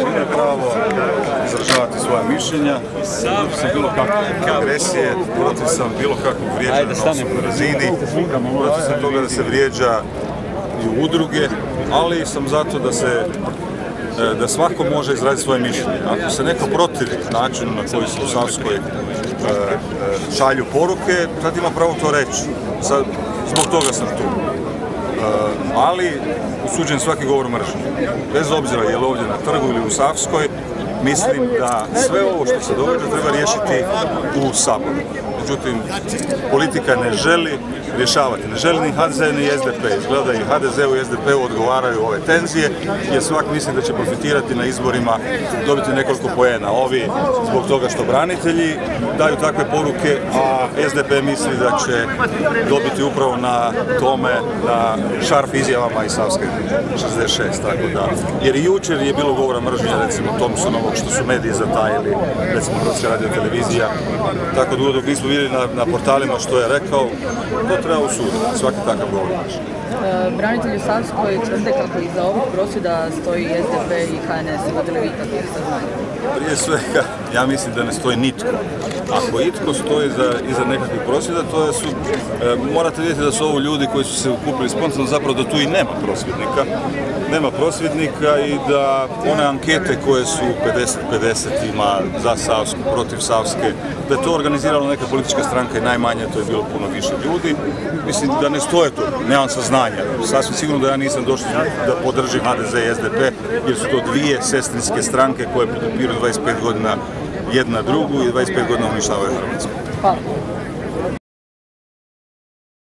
imaju pravo izražavati svoja mišljenja, protiv sam bilo kakve agresije, protiv sam bilo kakvog vrijeđanja na osobnoj razini, protiv sam toga da se vrijeđa i udruge, ali sam zato da svako može izraziti svoje mišljenje. Ako se neko protivi načinu na koji se u Savskoj šalju poruke, tad ima pravo to reći. Zbog toga sam tu. Ali osuđujem svaki govor mržnje. Bez obzira je li ovdje na trgu ili u Savskoj, mislim da sve ovo što se događa treba riješiti u Saboru. Međutim, politika ne želi rješavati. Ne želi ni HDZ ni SDP. Izgleda da i HDZ-u i SDP-u odgovaraju ove tenzije, jer svak misli da će profitirati na izborima, dobiti nekoliko poena. Ovi zbog toga što branitelji daju takve poruke, a SDP misli da će dobiti upravo na tome, na šarf izjavama iz Savske 66. Tako da. Jer i jučer je bilo govora mržnje, recimo Thompsonovog, što su mediji zatajili, recimo Hrvatska radiotelevizija. Tako da dok nismo vidjeli na portalima što je rekao, to treba usuditi, svaki takav govor mržnje. Branitelji u Savskoj tvrde kako iza ovog prosvjeda stoji SDP i HNS. Imate li vi takvih saznanja? Prije svega, ja mislim da ne stoji nitko. Ako itko stoji iza nekakvih prosvjeda, to su, morate vidjeti da su ovo ljudi koji su se ukupili spontano, zapravo da tu i nema prosvjednika. Nema prosvjednika i da one ankete koje su 50-50 ima za Savsku, protiv Savske, da je to organizirala neka politička stranka i najmanje to je bilo puno više ljudi. Mislim da ne stoje tu, nemam saznanja. Sasvim sigurno da ja nisam došao da podržim HDZ i SDP, jer su to dvije sestrinske stranke koje podupiru 25 godina jedna drugu i 25 godina uništavaju Hrvatsku. Hvala.